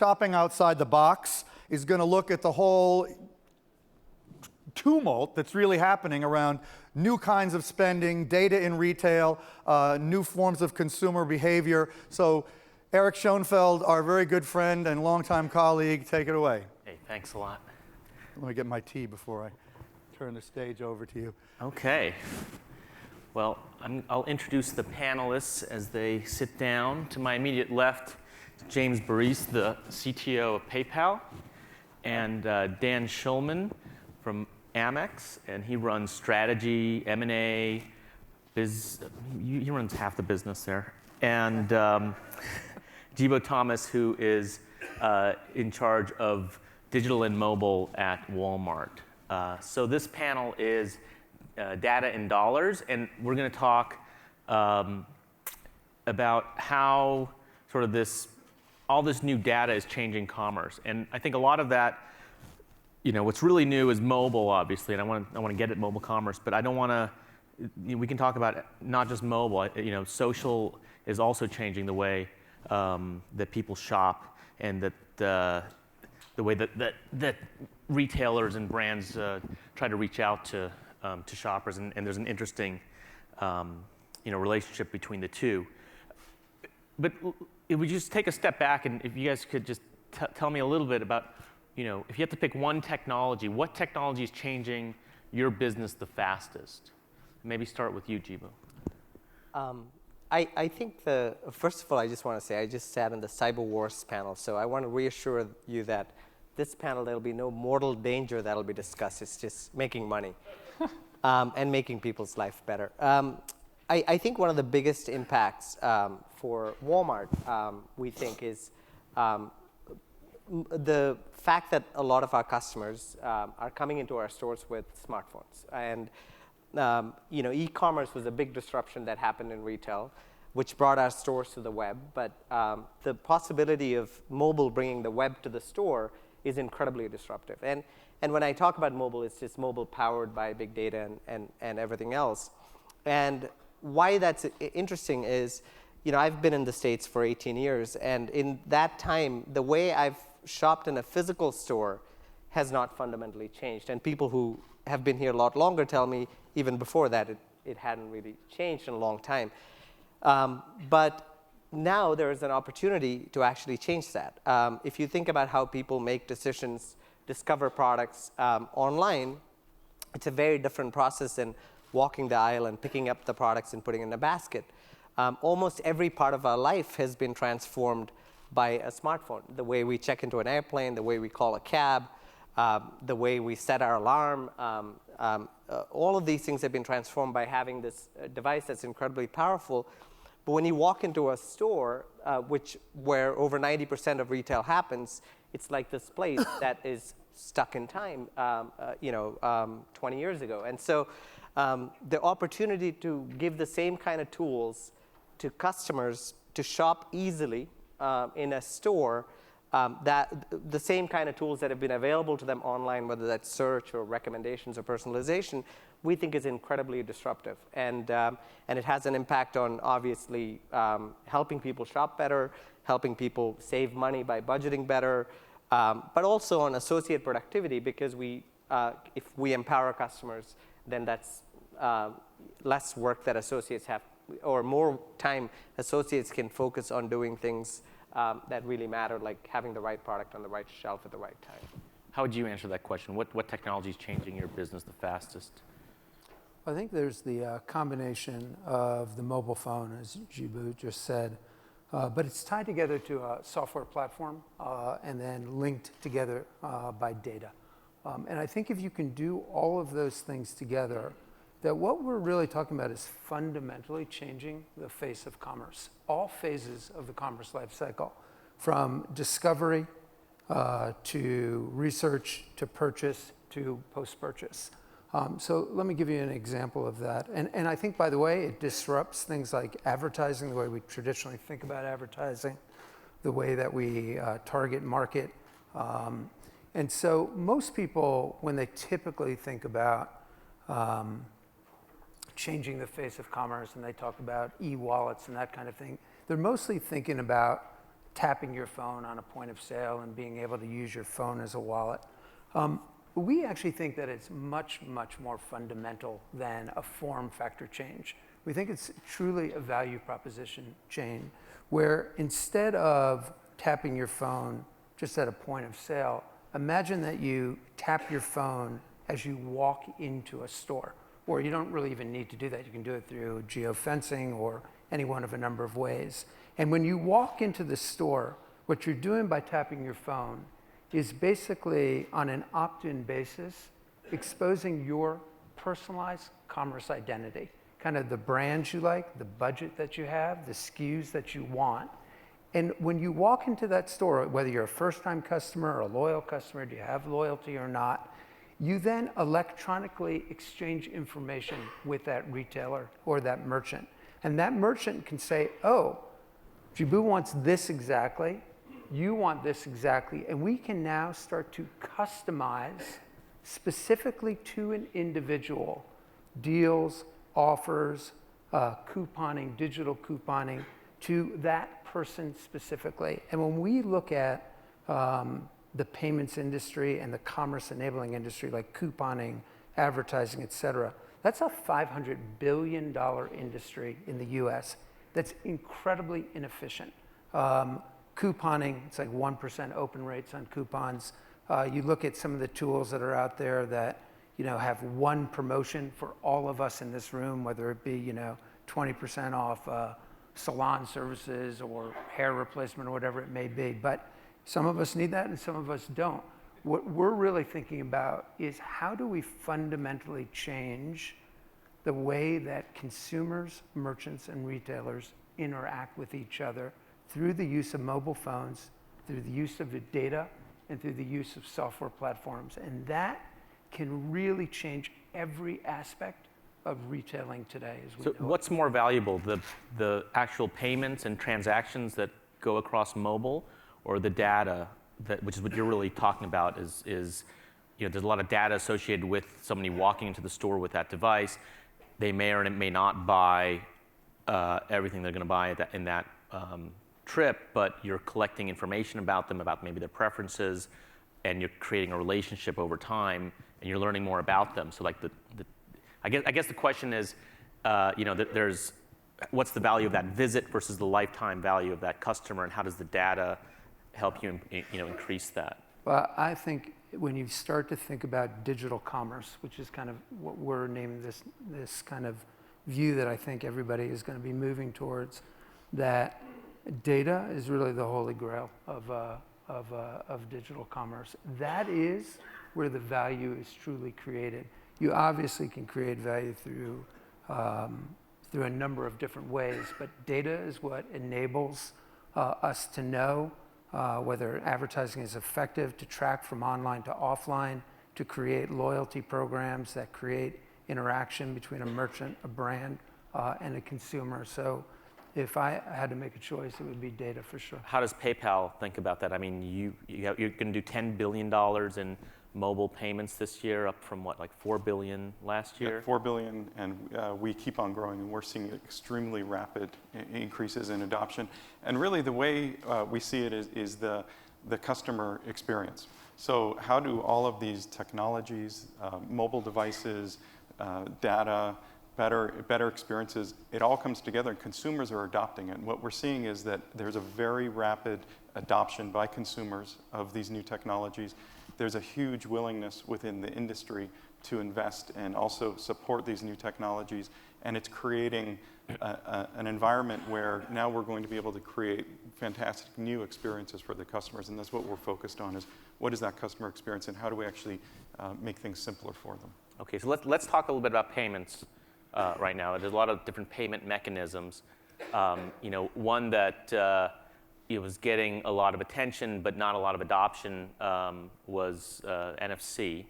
Shopping outside the box is going to look at the whole tumult that's really happening around new kinds of spending, data in retail, new forms of consumer behavior. So Eric Schoenfeld, our very good friend and longtime colleague, take it away. Hey, thanks a lot. Let me get my tea before I turn the stage over to you. Okay. Well, I'll introduce the panelists as they sit down. To my immediate left, James Baris, the CTO of PayPal, and Dan Schulman from Amex, and he runs strategy, M&A, he runs half the business there. And Jibo Thomas, who is in charge of digital and mobile at Walmart. So this panel is data in dollars, and we're going to talk about how sort of all this new data is changing commerce. And I think a lot of that, what's really new is mobile, obviously, and I want to get at mobile commerce, but I don't want to, we can talk about not just mobile, social is also changing the way that people shop, and that the way that retailers and brands try to reach out to shoppers, and there's an interesting relationship between the two. But if we just take a step back, and if you guys could just tell me a little bit about, if you have to pick one technology, what technology is changing your business the fastest? Maybe start with you, Jibo. I think first of all, I just want to say I just sat in the Cyber Wars panel, so I want to reassure you that this panel, there'll be no mortal danger that'll be discussed. It's just making money and making people's life better. I think one of the biggest impacts for Walmart, we think, is the fact that a lot of our customers are coming into our stores with smartphones. And e-commerce was a big disruption that happened in retail, which brought our stores to the web. But the possibility of mobile bringing the web to the store is incredibly disruptive. And when I talk about mobile, it's just mobile powered by big data and everything else. And why that's interesting is, I've been in the States for 18 years, and in that time, the way I've shopped in a physical store has not fundamentally changed. And people who have been here a lot longer tell me, even before that, it hadn't really changed in a long time. But now there is an opportunity to actually change that. If you think about how people make decisions, discover products online, it's a very different process than walking the aisle and picking up the products and putting in a basket. Almost every part of our life has been transformed by a smartphone. The way we check into an airplane, the way we call a cab, the way we set our alarm, all of these things have been transformed by having this device that's incredibly powerful. But when you walk into a store, where over 90% of retail happens, it's like this place that is stuck in time, 20 years ago. And so the opportunity to give the same kind of tools to customers to shop easily in a store, that the same kind of tools that have been available to them online, whether that's search or recommendations or personalization, we think is incredibly disruptive. And it has an impact on, obviously, helping people shop better, helping people save money by budgeting better, but also on associate productivity, because if we empower customers, then that's less work that associates have, or more time associates can focus on doing things that really matter, like having the right product on the right shelf at the right time. How would you answer that question? What technology is changing your business the fastest? I think there's the combination of the mobile phone, as Jibo just said, but it's tied together to a software platform and then linked together by data. And I think if you can do all of those things together, that what we're really talking about is fundamentally changing the face of commerce, all phases of the commerce life cycle, from discovery to research to purchase to post-purchase. So let me give you an example of that. And I think, by the way, it disrupts things like advertising, the way we traditionally think about advertising, the way that we target market. And so most people, when they typically think about changing the face of commerce and they talk about e-wallets and that kind of thing, they're mostly thinking about tapping your phone on a point of sale and being able to use your phone as a wallet. We actually think that it's much, much more fundamental than a form factor change. We think it's truly a value proposition change where instead of tapping your phone just at a point of sale, imagine that you tap your phone as you walk into a store. Or you don't really even need to do that. You can do it through geofencing or any one of a number of ways. And when you walk into the store, what you're doing by tapping your phone is basically on an opt-in basis, exposing your personalized commerce identity, kind of the brands you like, the budget that you have, the SKUs that you want. And when you walk into that store, whether you're a first-time customer or a loyal customer, do you have loyalty or not, you then electronically exchange information with that retailer or that merchant. And that merchant can say, oh, Jibu wants this exactly, you want this exactly, and we can now start to customize specifically to an individual deals, offers, couponing, digital couponing to that person specifically. And when we look at the payments industry and the commerce enabling industry like couponing, advertising, et cetera, that's a $500 billion industry in the US that's incredibly inefficient. Couponing, it's like 1% open rates on coupons. You look at some of the tools that are out there that have one promotion for all of us in this room, whether it be 20% off salon services or hair replacement or whatever it may be. But some of us need that and some of us don't. What we're really thinking about is how do we fundamentally change the way that consumers, merchants, and retailers interact with each other through the use of mobile phones, through the use of the data, and through the use of software platforms. And that can really change every aspect of retailing today. So what's more valuable, the actual payments and transactions that go across mobile, or the data, which is what you're really talking about, is there's a lot of data associated with somebody walking into the store with that device. They may or may not buy everything they're going to buy in that trip, but you're collecting information about them, about maybe their preferences, and you're creating a relationship over time, and you're learning more about them. So like I guess the question is, there's what's the value of that visit versus the lifetime value of that customer, and how does the data help you increase that? Well, I think when you start to think about digital commerce, which is kind of what we're naming this kind of view that I think everybody is going to be moving towards, that data is really the holy grail of digital commerce. That is where the value is truly created. You obviously can create value through a number of different ways, but data is what enables us to know whether advertising is effective, to track from online to offline, to create loyalty programs that create interaction between a merchant, a brand, and a consumer. So if I had to make a choice, it would be data for sure. How does PayPal think about that? I mean, you're going to do $10 billion in mobile payments this year, up from what, like $4 billion last year? Yeah, $4 billion, and we keep on growing, and we're seeing extremely rapid increases in adoption. And really, the way we see it is the customer experience. So how do all of these technologies, mobile devices, data, better experiences, it all comes together, and consumers are adopting it. And what we're seeing is that there's a very rapid adoption by consumers of these new technologies. There's a huge willingness within the industry to invest and also support these new technologies. And it's creating an environment where now we're going to be able to create fantastic new experiences for the customers. And that's what we're focused on, is what is that customer experience and how do we actually make things simpler for them. Okay, so let's talk a little bit about payments right now. There's a lot of different payment mechanisms. One that was getting a lot of attention but not a lot of adoption was NFC,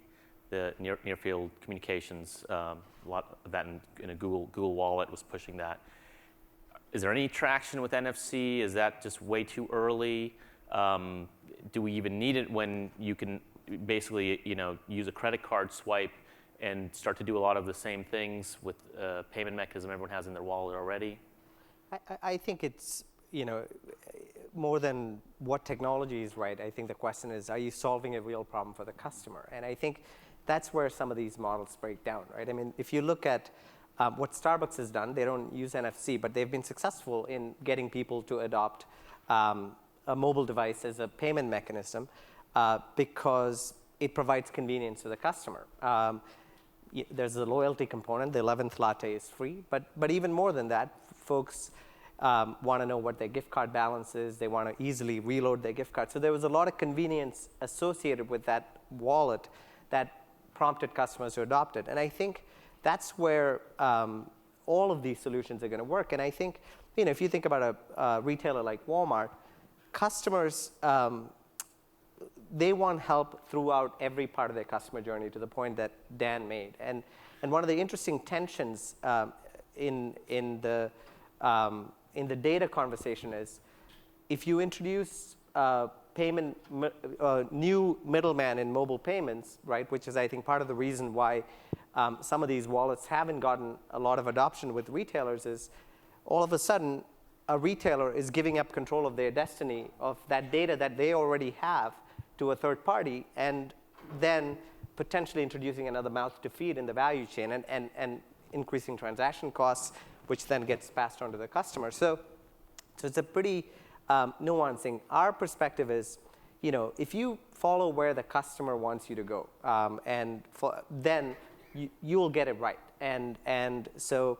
the near field communications. A lot of that in a Google Wallet was pushing that. Is there any traction with NFC? Is that just way too early? Do we even need it when you can basically use a credit card swipe and start to do a lot of the same things with a payment mechanism everyone has in their wallet already? I think it's, more than what technology is right, I think the question is, are you solving a real problem for the customer? And I think that's where some of these models break down, right? I mean, if you look at what Starbucks has done, they don't use NFC, but they've been successful in getting people to adopt a mobile device as a payment mechanism because it provides convenience to the customer. There's a loyalty component. The 11th latte is free, but even more than that, folks want to know what their gift card balance is. They want to easily reload their gift card. So there was a lot of convenience associated with that wallet that prompted customers to adopt it. And I think that's where all of these solutions are going to work. And I think, if you think about a retailer like Walmart, customers, they want help throughout every part of their customer journey, to the point that Dan made. And one of the interesting tensions in the data conversation is, if you introduce new middleman in mobile payments, right, which is, I think, part of the reason why some of these wallets haven't gotten a lot of adoption with retailers, is all of a sudden a retailer is giving up control of their destiny, of that data that they already have, to a third party, and then potentially introducing another mouth to feed in the value chain, and increasing transaction costs, which then gets passed on to the customer. So it's a pretty nuanced thing. Our perspective is, if you follow where the customer wants you to go, then you will get it right. And so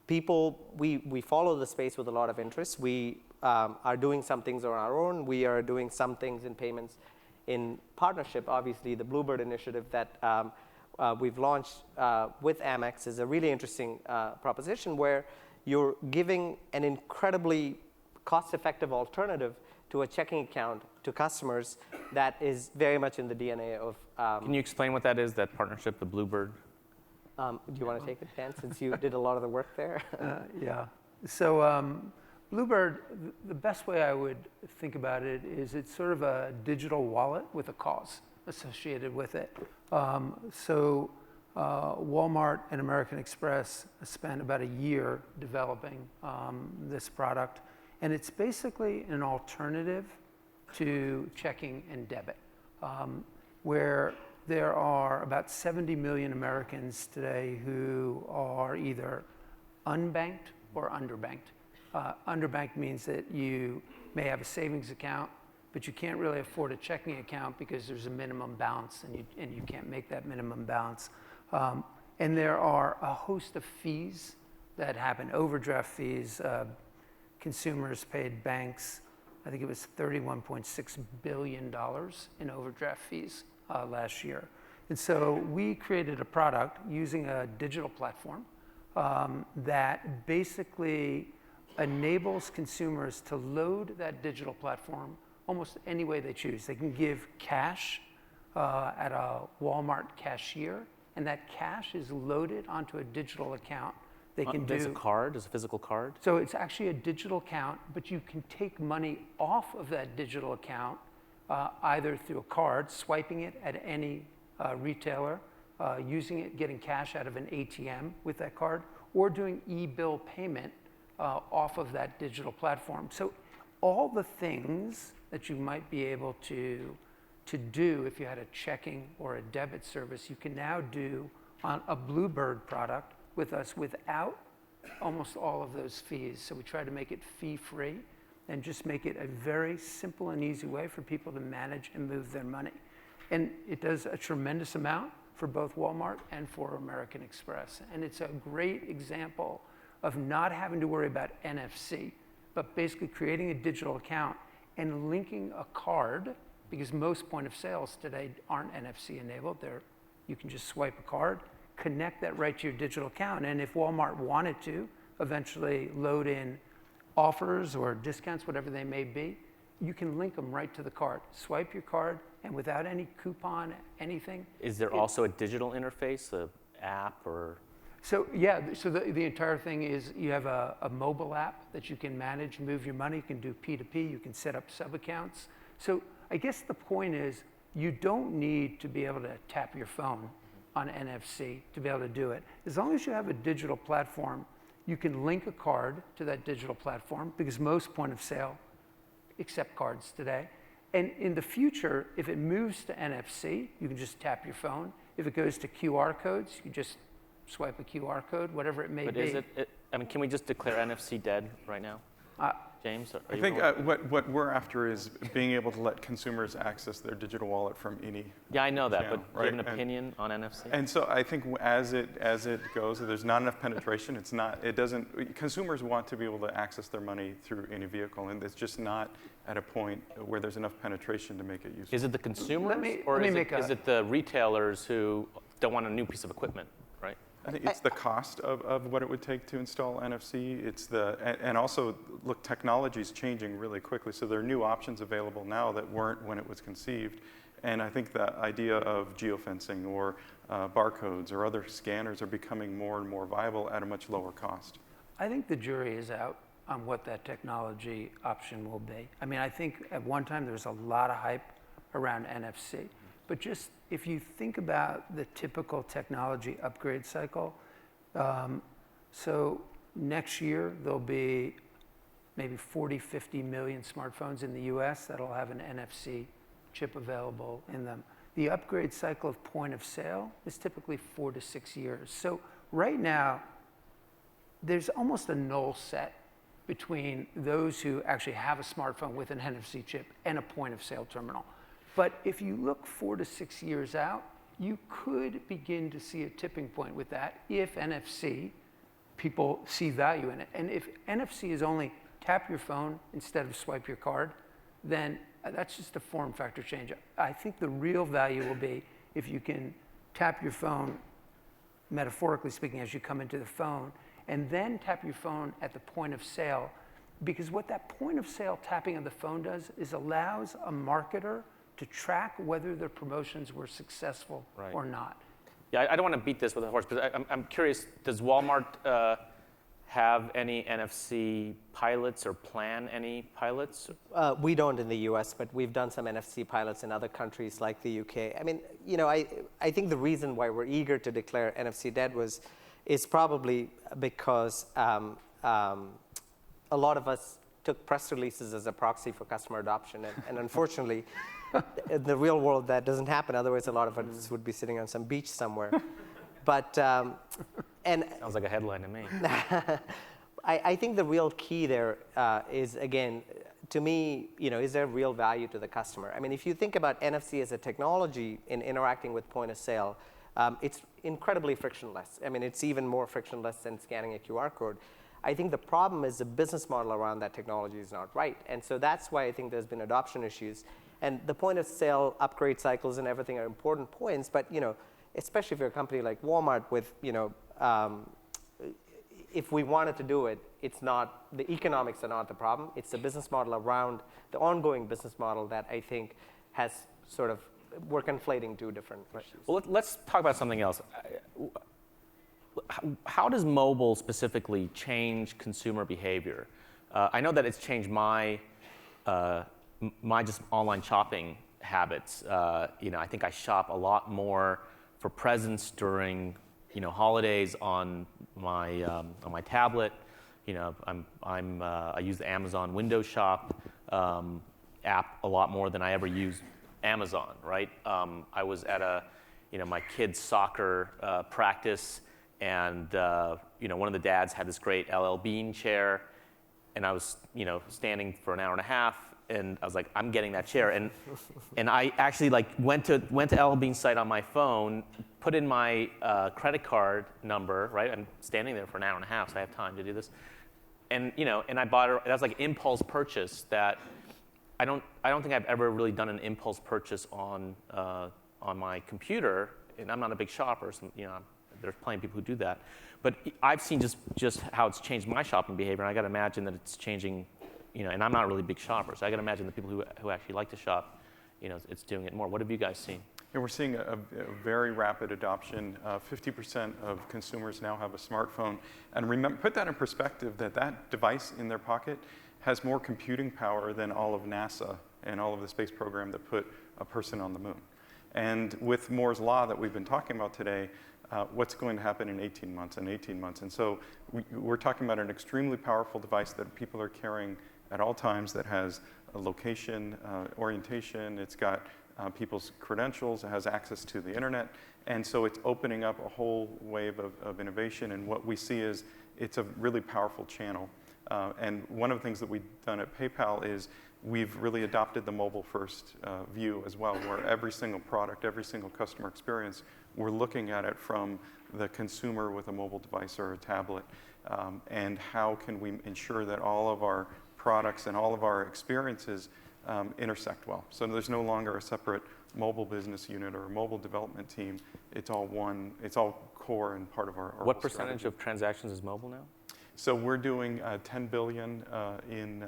we follow the space with a lot of interest. We are doing some things on our own. We are doing some things in payments in partnership. Obviously, the Bluebird initiative that we've launched with Amex is a really interesting proposition, where you're giving an incredibly cost-effective alternative to a checking account to customers that is very much in the DNA of. Can you explain what that is, that partnership, the Bluebird? Do you want to take it, Dan, since you did a lot of the work there? Yeah. So Bluebird, the best way I would think about it is it's sort of a digital wallet with a cause associated with it. Walmart and American Express spent about a year developing this product, and it's basically an alternative to checking and debit, where there are about 70 million Americans today who are either unbanked or underbanked. Underbanked means that you may have a savings account, but you can't really afford a checking account because there's a minimum balance, and you can't make that minimum balance. And there are a host of fees that happen, overdraft fees. Consumers paid banks, I think it was $31.6 billion in overdraft fees last year. And so we created a product using a digital platform that basically enables consumers to load that digital platform almost any way they choose. They can give cash at a Walmart cashier, and that cash is loaded onto a digital account. They can There's a card, there's a physical card? So it's actually a digital account, but you can take money off of that digital account either through a card, swiping it at any retailer, using it, getting cash out of an ATM with that card, or doing e-bill payment off of that digital platform. So all the things that you might be able to do if you had a checking or a debit service, you can now do on a Bluebird product with us without almost all of those fees. So we try to make it fee-free and just make it a very simple and easy way for people to manage and move their money. And it does a tremendous amount for both Walmart and for American Express. And it's a great example of not having to worry about NFC, but basically creating a digital account and linking a card, because most point of sales today aren't NFC enabled. You can just swipe a card, connect that right to your digital account. And if Walmart wanted to eventually load in offers or discounts, whatever they may be, you can link them right to the card. Swipe your card, and without any coupon, anything. Is there also a digital interface, an app, or? So yeah, so the entire thing is you have a mobile app that you can manage, move your money. You can do P2P. You can set up sub-accounts. So I guess the point is you don't need to be able to tap your phone on NFC to be able to do it. As long as you have a digital platform, you can link a card to that digital platform, because most point of sale accept cards today. And in the future, if it moves to NFC, you can just tap your phone. If it goes to QR codes, you just swipe a QR code, whatever it may But be. is it, I mean, can we just declare NFC dead right now? James, are I you think rolling? what we're after is being able to let consumers access their digital wallet from any. Yeah, I know that, channel, but do you have right? an opinion on NFC? And so I think as it goes, there's not enough penetration. Consumers want to be able to access their money through any vehicle, and it's just not at a point where there's enough penetration to make it useful. Is it the consumers, me or make is it the retailers who don't want a new piece of equipment, right? I think it's the cost of what it would take to install NFC. And also, look, technology is changing really quickly. So there are new options available now that weren't when it was conceived. And I think the idea of geofencing or barcodes or other scanners are becoming more and more viable at a much lower cost. I think the jury is out on what that technology option will be. I mean, I think at one time there was a lot of hype around NFC. But just if you think about the typical technology upgrade cycle, so next year there'll be maybe 40, 50 million smartphones in the US that'll have an NFC chip available in them. The upgrade cycle of point of sale is typically 4 to 6 years. So right now, there's almost a null set between those who actually have a smartphone with an NFC chip and a point of sale terminal. But if you look 4 to 6 years out, you could begin to see a tipping point with that if NFC, people see value in it. And if NFC is only tap your phone instead of swipe your card, then that's just a form factor change. I think the real value will be if you can tap your phone, metaphorically speaking, as you come into the phone, and then tap your phone at the point of sale. Because what that point of sale tapping of the phone does is allows a marketer to track whether their promotions were successful Right. or not. Yeah, I don't want to beat this with a horse, but I'm curious, does Walmart have any NFC pilots or plan any pilots? We don't in the US, but we've done some NFC pilots in other countries like the UK. I mean, I think the reason why we're eager to declare NFC dead is probably because a lot of us took press releases as a proxy for customer adoption. And unfortunately, in the real world, that doesn't happen. Otherwise, a lot of us would be sitting on some beach somewhere. But, and Sounds like a headline to me. I think the real key there is, again, to me, is there real value to the customer? I mean, if you think about NFC as a technology in interacting with point of sale, it's incredibly frictionless. I mean, it's even more frictionless than scanning a QR code. I think the problem is the business model around that technology is not right. And so that's why I think there's been adoption issues. And the point of sale upgrade cycles and everything are important points, but especially if you're a company like Walmart with, if we wanted to do it, it's not, the economics are not the problem. It's the business model around, the ongoing business model that I think has sort of, we're conflating two different issues. Well, let's talk about something else. How does mobile specifically change consumer behavior? I know that it's changed my just online shopping habits. I think I shop a lot more for presents during holidays on my tablet. I use the Amazon Window Shop app a lot more than I ever use Amazon. Right? I was at my kid's soccer practice, and one of the dads had this great LL Bean chair, and I was standing for an hour and a half, and I was like, I'm getting that chair, and I actually went to LL Bean's site on my phone, put in my credit card number. Right, I'm standing there for an hour and a half, so I have time to do this, and I bought it. That was like an impulse purchase that I don't think I've ever really done an impulse purchase on my computer, and I'm not a big shopper, so there's plenty of people who do that. But I've seen just how it's changed my shopping behavior, and I got to imagine that it's changing, and I'm not a really big shopper, so I got to imagine the people who actually like to shop, it's doing it more. What have you guys seen? And we're seeing a very rapid adoption. 50% of consumers now have a smartphone. And remember, put that in perspective, that device in their pocket has more computing power than all of NASA and all of the space program that put a person on the moon. And with Moore's Law that we've been talking about today, what's going to happen in 18 months and 18 months? And so we're talking about an extremely powerful device that people are carrying at all times that has a location orientation. It's got people's credentials. It has access to the internet. And so it's opening up a whole wave of innovation. And what we see is it's a really powerful channel. And one of the things that we've done at PayPal is we've really adopted the mobile-first view as well, where every single product, every single customer experience, we're looking at it from the consumer with a mobile device or a tablet. And how can we ensure that all of our products and all of our experiences intersect well. So there's no longer a separate mobile business unit or a mobile development team. It's all one, it's all core and part of our What whole percentage strategy. of transactions is mobile now? So we're doing 10 billion in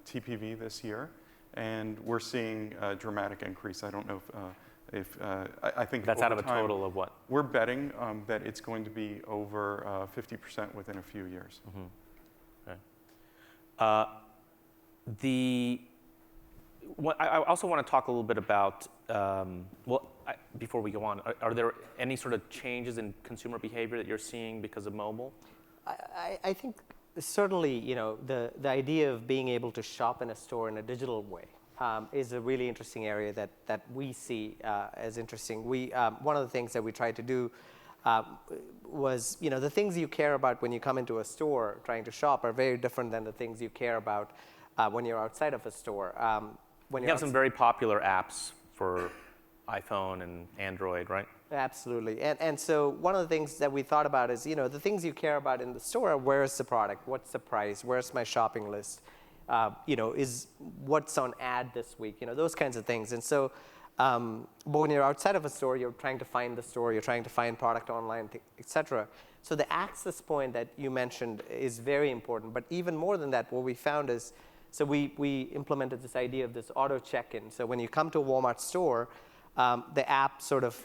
TPV this year, and we're seeing a dramatic increase. I don't know if I think That's out of a over time, total of what? We're betting that it's going to be over 50% within a few years. I also want to talk a little bit about, before we go on, are there any sort of changes in consumer behavior that you're seeing because of mobile? I think certainly, the idea of being able to shop in a store in a digital way is a really interesting area that we see as interesting. One of the things that we tried to do was, the things you care about when you come into a store trying to shop are very different than the things you care about when you're outside of a store. You have some very popular apps for iPhone and Android, right? Absolutely. And so one of the things that we thought about is, the things you care about in the store are where's the product, what's the price, where's my shopping list, is what's on ad this week, those kinds of things. And so but when you're outside of a store, you're trying to find the store, you're trying to find product online, et cetera. So the access point that you mentioned is very important. But even more than that, what we found is, so we implemented this idea of this auto check-in. So when you come to a Walmart store, the app sort of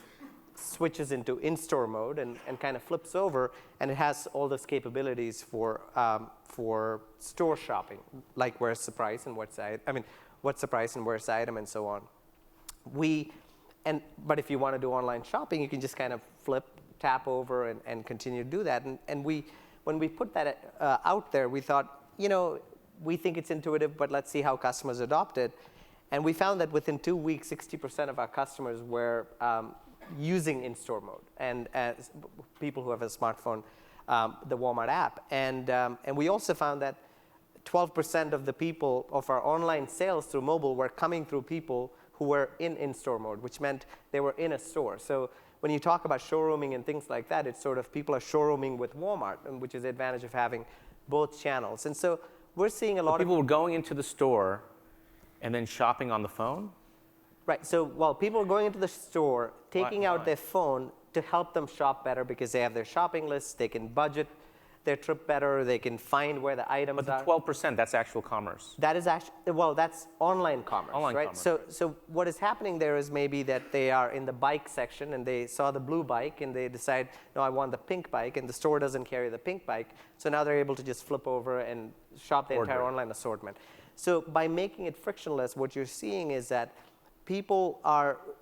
switches into in-store mode and kind of flips over, and it has all those capabilities for store shopping, like where's the price and what's the price and where's the item and so on. But if you want to do online shopping, you can just kind of tap over and continue to do that. And when we put that out there, we thought, we think it's intuitive, but let's see how customers adopt it. And we found that within 2 weeks, 60% of our customers were using in-store mode, and as people who have a smartphone, the Walmart app. And we also found that 12% of the people of our online sales through mobile were coming through people who were in-store mode, which meant they were in a store. So when you talk about showrooming and things like that, it's sort of people are showrooming with Walmart, which is the advantage of having both channels. And so we're seeing a lot of people were going into the store and then shopping on the phone? Right. So while people are going into the store, taking out Why? their phone to help them shop better because they have their shopping lists, they can budget their trip better, they can find where the items But are. the 12%, that's actual commerce. That is actually, that's online commerce, Online right? commerce, So what is happening there is maybe that they are in the bike section and they saw the blue bike and they decide, no, I want the pink bike, and the store doesn't carry the pink bike. So now they're able to just flip over and shop the entire online assortment. So by making it frictionless, what you're seeing is that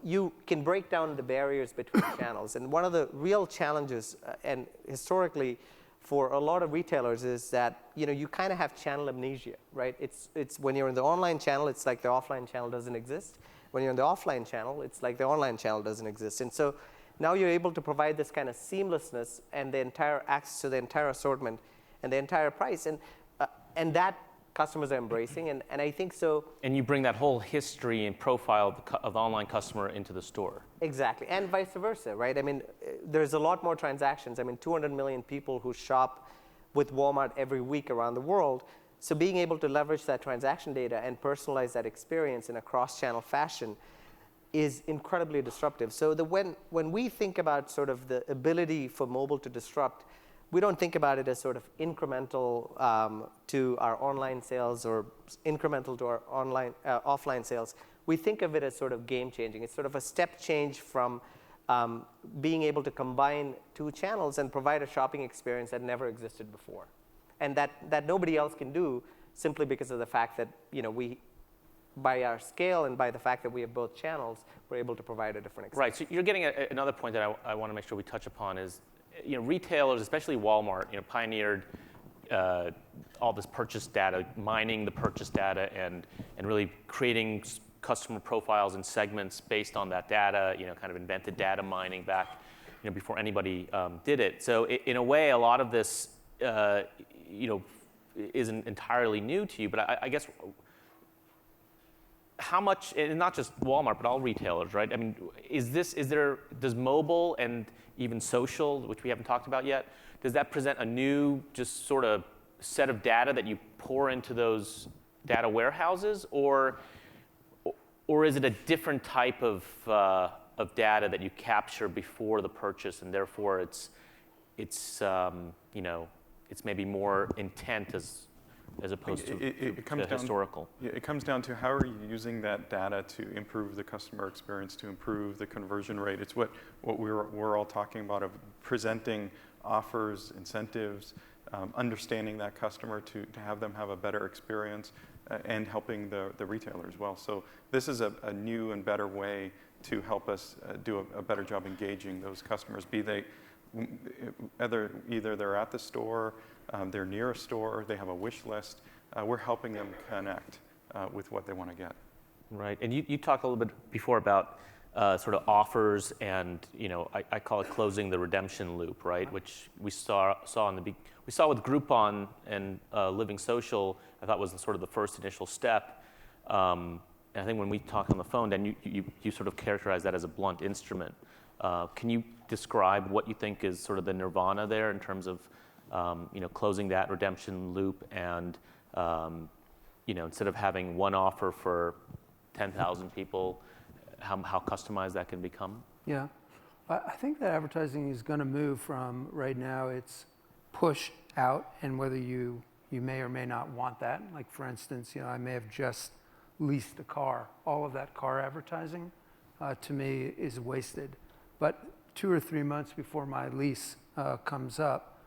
you can break down the barriers between channels. And one of the real challenges, and historically for a lot of retailers, is that you kind of have channel amnesia, right? It's when you're in the online channel, it's like the offline channel doesn't exist. When you're in the offline channel, it's like the online channel doesn't exist. And so now you're able to provide this kind of seamlessness and the entire access to the entire assortment and the entire price, and that customers are embracing, and I think so. And you bring that whole history and profile of the online customer into the store. Exactly, and vice versa, right? I mean, there's a lot more transactions. 200 million people who shop with Walmart every week around the world. So being able to leverage that transaction data and personalize that experience in a cross-channel fashion is incredibly disruptive. So when we think about sort of the ability for mobile to disrupt, we don't think about it as sort of incremental to our online sales or incremental to our offline sales. We think of it as sort of game-changing. It's sort of a step change from being able to combine two channels and provide a shopping experience that never existed before, and that nobody else can do, simply because of the fact that we, by our scale and by the fact that we have both channels, we're able to provide a different experience. Right. So you're getting another point that I want to make sure we touch upon is, retailers, especially Walmart, pioneered all this purchase data, mining the purchase data, and really creating customer profiles and segments based on that data. Kind of invented data mining back, before anybody did it. So in a way, a lot of this, isn't entirely new to you. But I guess how much, and not just Walmart, but all retailers, right? I mean, does mobile and even social, which we haven't talked about yet, does that present a new just sort of set of data that you pour into those data warehouses, or is it a different type of data that you capture before the purchase, and therefore it's maybe more intent as opposed to historical? It comes down to how are you using that data to improve the customer experience, to improve the conversion rate. It's what we're all talking about, of presenting offers, incentives, understanding that customer to have them have a better experience, and helping the retailer as well. So this is a new and better way to help us do a better job engaging those customers, be they either they're at the store, they're near a store, they have a wish list. We're helping them connect with what they want to get. Right, and you talked a little bit before about sort of offers, and I call it closing the redemption loop, right? Which we saw with Groupon and Living Social. I thought was sort of the first initial step. And I think when we talked on the phone, then you sort of characterized that as a blunt instrument. Can you describe what you think is sort of the nirvana there in terms of closing that redemption loop, and instead of having one offer for 10,000 people, how customized that can become? Yeah, I think that advertising is going to move from right now it's push out, and whether you may or may not want that. Like for instance, I may have just leased a car. All of that car advertising to me is wasted. But 2 or 3 months before my lease comes up,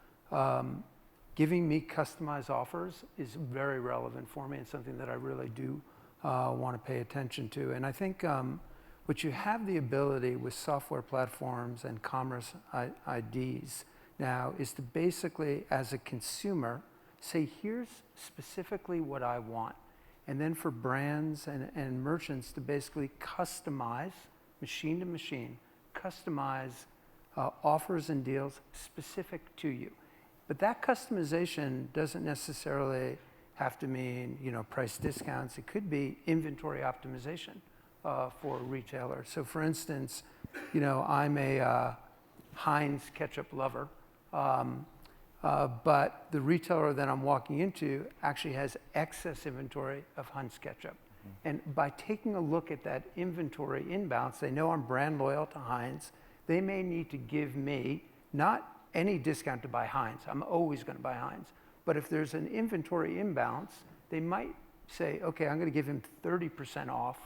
giving me customized offers is very relevant for me, and something that I really do want to pay attention to. And I think what you have the ability with software platforms and commerce IDs now is to basically, as a consumer, say, here's specifically what I want. And then for brands and merchants to basically customize, machine to machine, customize offers and deals specific to you. But that customization doesn't necessarily have to mean price discounts. It could be inventory optimization for a retailer. So for instance, I'm a Heinz ketchup lover, but the retailer that I'm walking into actually has excess inventory of Heinz ketchup. Mm-hmm. And by taking a look at that inventory inbounds, they know I'm brand loyal to Heinz. They may need to give me not any discount to buy Heinz. I'm always going to buy Heinz. But if there's an inventory imbalance, they might say, okay, I'm going to give him 30% off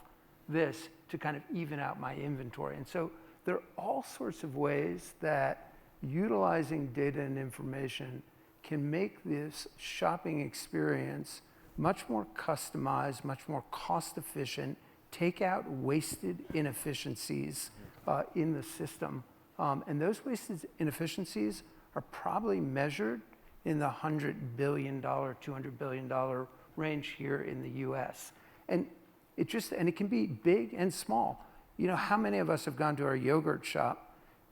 this to kind of even out my inventory. And so there are all sorts of ways that utilizing data and information can make this shopping experience much more customized, much more cost efficient, take out wasted inefficiencies in the system. And those wasted inefficiencies are probably measured in the $100 billion, $200 billion range here in the US. And it can be big and small. How many of us have gone to our yogurt shop,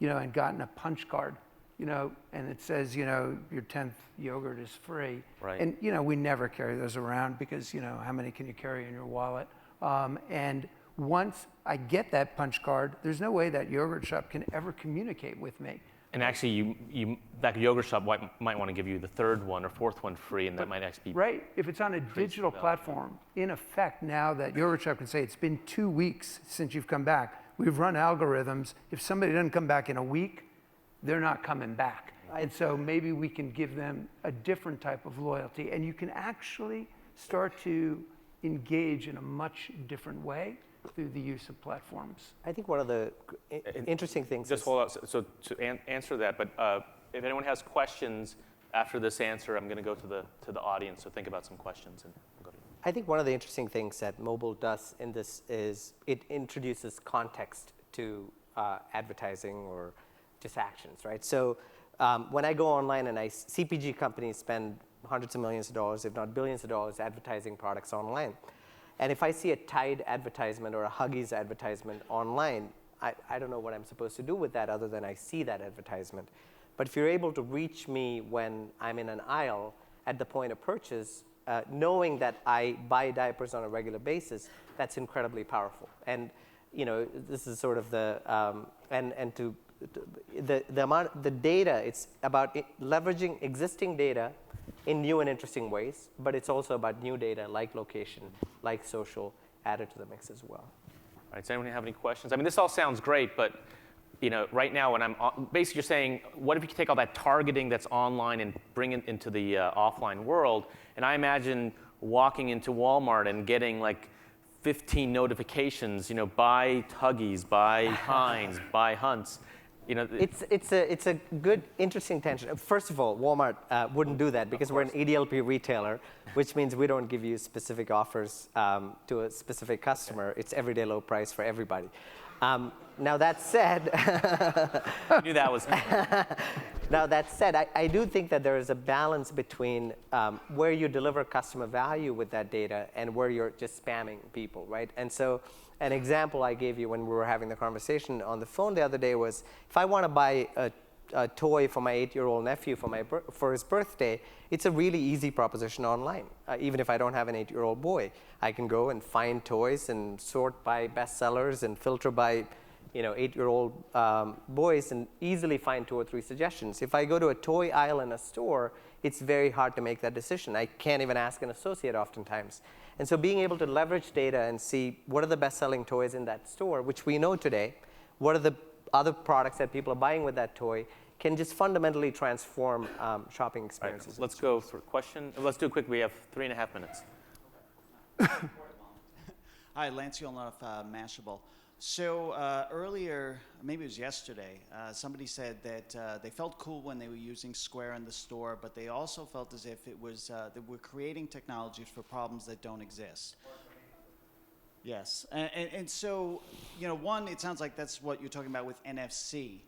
and gotten a punch card, and it says, your 10th yogurt is free. Right. And, we never carry those around because, how many can you carry in your wallet? And once I get that punch card, there's no way that yogurt shop can ever communicate with me. And actually, that yogurt shop might want to give you the third one or fourth one free, and that might actually be right. If it's on a digital platform, in effect, now that yogurt shop can say, it's been 2 weeks since you've come back. We've run algorithms. If somebody doesn't come back in a week, they're not coming back. And so maybe we can give them a different type of loyalty, and you can actually start to engage in a much different way through the use of platforms. I think one of the interesting things Just hold on. So to answer that, but if anyone has questions after this answer, I'm going to go to the audience. So think about some questions, and we'll go to you. I think one of the interesting things that mobile does in this is it introduces context to advertising or just actions, right? So when I go online and CPG companies spend hundreds of millions of dollars, if not billions of dollars, advertising products online. And if I see a Tide advertisement or a Huggies advertisement online, I don't know what I'm supposed to do with that other than I see that advertisement. But if you're able to reach me when I'm in an aisle at the point of purchase, knowing that I buy diapers on a regular basis, that's incredibly powerful. And this is sort of the the data. It's about leveraging existing data in new and interesting ways, but it's also about new data like location, like social, added to the mix as well. All right, does anyone have any questions? I mean, this all sounds great, but right now when I'm basically you're saying, what if you could take all that targeting that's online and bring it into the offline world? And I imagine walking into Walmart and getting like 15 notifications, buy Huggies, buy Heinz, buy Hunts. It's a good, interesting tension. First of all, Walmart wouldn't do that because we're an EDLP retailer, which means we don't give you specific offers to a specific customer. It's everyday low price for everybody. Now that said, I knew that was. Now that said, I do think that there is a balance between where you deliver customer value with that data and where you're just spamming people, right? And so an example I gave you when we were having the conversation on the phone the other day was, if I want to buy a toy for my 8-year-old nephew for his birthday, it's a really easy proposition online. Even if I don't have an 8-year-old boy, I can go and find toys and sort by bestsellers and filter by 8-year-old boys and easily find 2 or 3 suggestions. If I go to a toy aisle in a store, it's very hard to make that decision. I can't even ask an associate oftentimes. And so being able to leverage data and see what are the best-selling toys in that store, which we know today, what are the other products that people are buying with that toy, can just fundamentally transform shopping experiences. Right, let's go for a question. Let's do it quick. We have 3.5 minutes. Hi, Lance Yolnoff, Mashable. So earlier, maybe it was yesterday, somebody said that they felt cool when they were using Square in the store, but they also felt as if it was that we're creating technologies for problems that don't exist. Yes, and so, one, it sounds like that's what you're talking about with NFC.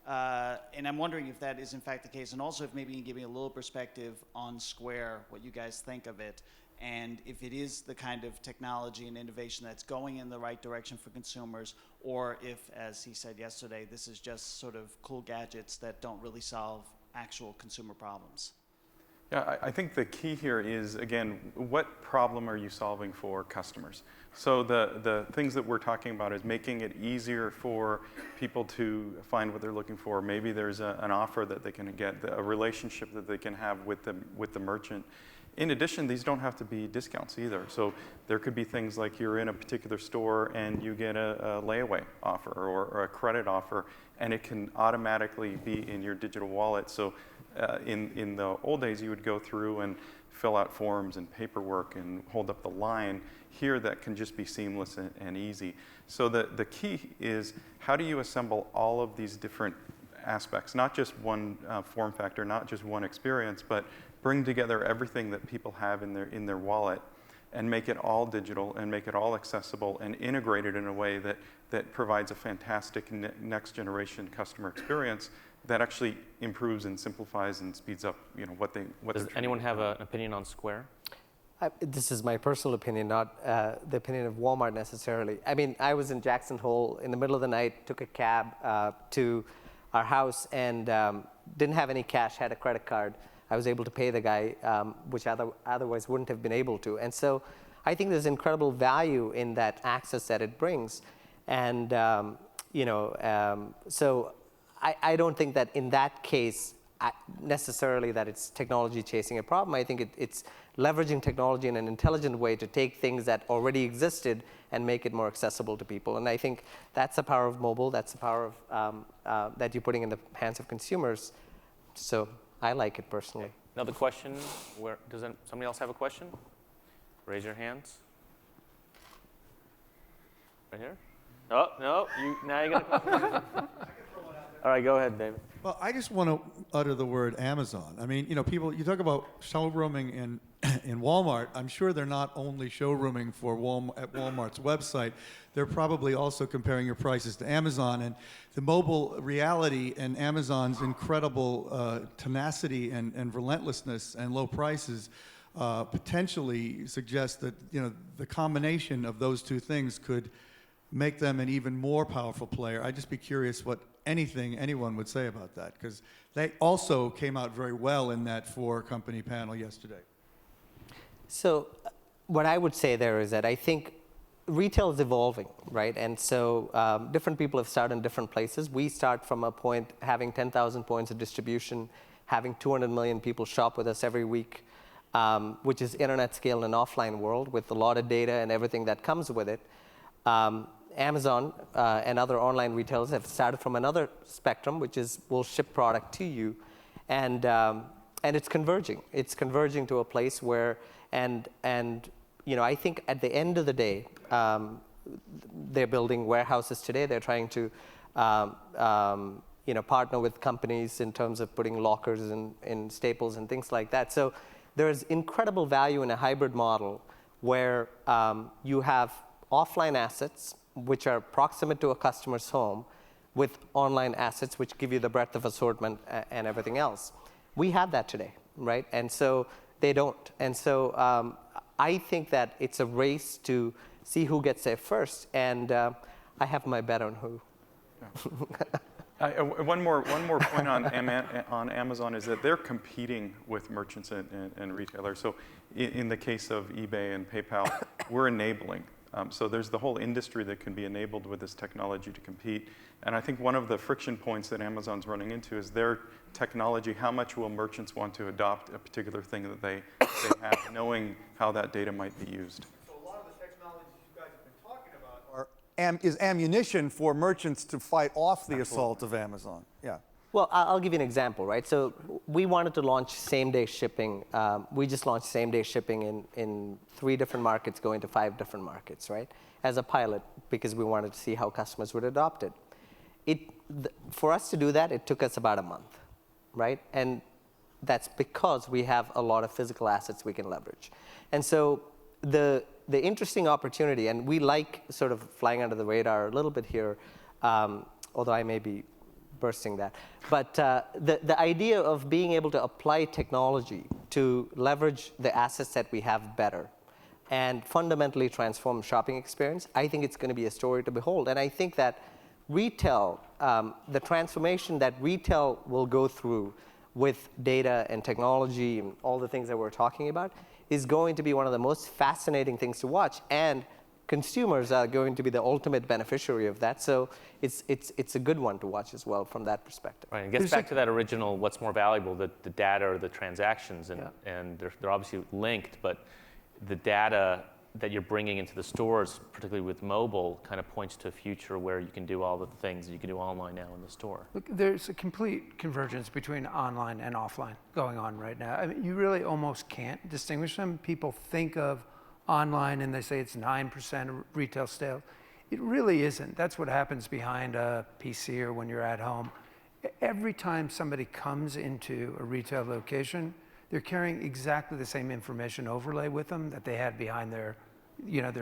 And I'm wondering if that is in fact the case, and also if maybe you can give me a little perspective on Square, what you guys think of it, and if it is the kind of technology and innovation that's going in the right direction for consumers, or if, as he said yesterday, this is just sort of cool gadgets that don't really solve actual consumer problems. Yeah, I think the key here is, again, what problem are you solving for customers? So the things that we're talking about is making it easier for people to find what they're looking for. Maybe there's an offer that they can get, a relationship that they can have with the merchant. In addition, these don't have to be discounts either. So there could be things like you're in a particular store and you get a layaway offer or a credit offer, and it can automatically be in your digital wallet. So in the old days, you would go through and fill out forms and paperwork and hold up the line. Here, that can just be seamless and easy. So the key is, how do you assemble all of these different aspects, not just one form factor, not just one experience, but bring together everything that people have in their wallet and make it all digital and make it all accessible and integrate it in a way that provides a fantastic next generation customer experience that actually improves and simplifies and speeds up what Does anyone have an opinion on Square? This is my personal opinion, not the opinion of Walmart necessarily. I mean, I was in Jackson Hole in the middle of the night, took a cab to our house and didn't have any cash, had a credit card. I was able to pay the guy, which otherwise wouldn't have been able to. And so I think there's incredible value in that access that it brings. And, so I don't think that in that case, necessarily that it's technology chasing a problem. I think it's leveraging technology in an intelligent way to take things that already existed and make it more accessible to people. And I think that's the power of mobile. That's the power of that you're putting in the hands of consumers. So I like it personally. Another question? Does somebody else have a question? Raise your hands. Right here. Oh no! Now you got. I could throw one out there. All right, go ahead, David. Well, I just want to utter the word Amazon. I mean, people, you talk about showrooming in Walmart. I'm sure they're not only showrooming for at Walmart's website. They're probably also comparing your prices to Amazon. And the mobile reality and Amazon's incredible tenacity and relentlessness and low prices potentially suggest that, the combination of those two things could make them an even more powerful player. I'd just be curious what anyone would say about that, because they also came out very well in that four-company panel yesterday. So what I would say there is that I think retail is evolving, right? And so different people have started in different places. We start from a point having 10,000 points of distribution, having 200 million people shop with us every week, which is internet scale in an offline world with a lot of data and everything that comes with it. Amazon and other online retailers have started from another spectrum, which is we'll ship product to you, and it's converging. It's converging to a place where, and I think at the end of the day, they're building warehouses today. They're trying to partner with companies in terms of putting lockers in Staples and things like that. So there's incredible value in a hybrid model where you have offline assets which are proximate to a customer's home with online assets which give you the breadth of assortment and everything else. We have that today, right? And so they don't. And so I think that it's a race to see who gets there first, and I have my bet on who. One more point on Amazon is that they're competing with merchants and retailers. So in the case of eBay and PayPal, we're enabling. So there's the whole industry that can be enabled with this technology to compete. And I think one of the friction points that Amazon's running into is their technology. How much will merchants want to adopt a particular thing that they have, knowing how that data might be used? So a lot of the technologies you guys have been talking about is ammunition for merchants to fight off the assault of Amazon. Yeah. Well, I'll give you an example, right? So we wanted to launch same-day shipping. We just launched same-day shipping in 3 different markets, going to 5 different markets, right? As a pilot, because we wanted to see how customers would adopt it. For us to do that, it took us about a month, right? And that's because we have a lot of physical assets we can leverage. And so the interesting opportunity, and we like sort of flying under the radar a little bit here, although I may be bursting that. But the idea of being able to apply technology to leverage the assets that we have better and fundamentally transform shopping experience, I think it's going to be a story to behold. And I think that retail, the transformation that retail will go through with data and technology and all the things that we're talking about is going to be one of the most fascinating things to watch. And consumers are going to be the ultimate beneficiary of that. So it's a good one to watch as well from that perspective. Right, it gets back to that original, what's more valuable, the data or the transactions, and they're obviously linked, but the data that you're bringing into the stores, particularly with mobile, kind of points to a future where you can do all the things that you can do online now in the store. Look, there's a complete convergence between online and offline going on right now. I mean, you really almost can't distinguish them. People think of online and they say it's 9% of retail sales. It really isn't. That's what happens behind a PC or when you're at home. Every time somebody comes into a retail location, they're carrying exactly the same information overlay with them that they had behind their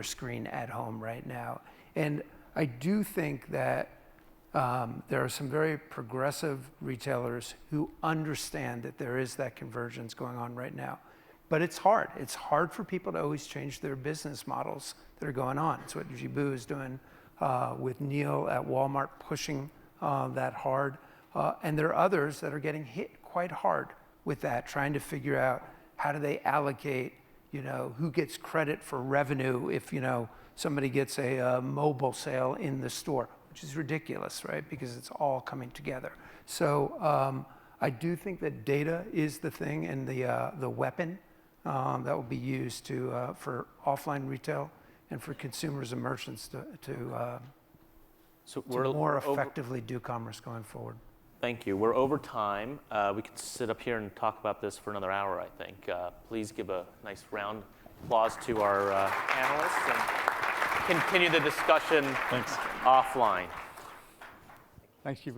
screen at home right now. And I do think that there are some very progressive retailers who understand that there is that convergence going on right now. But it's hard. It's hard for people to always change their business models that are going on. It's what Jibu is doing with Neil at Walmart, pushing that hard. And there are others that are getting hit quite hard with that, trying to figure out how do they allocate, who gets credit for revenue if, somebody gets a mobile sale in the store, which is ridiculous, right? Because it's all coming together. So I do think that data is the thing and the weapon that will be used for offline retail and for consumers and merchants to more effectively do commerce going forward. Thank you. We're over time. We could sit up here and talk about this for another hour, I think. Please give a nice round of applause to our panelists and continue the discussion offline. Thanks, Jibu.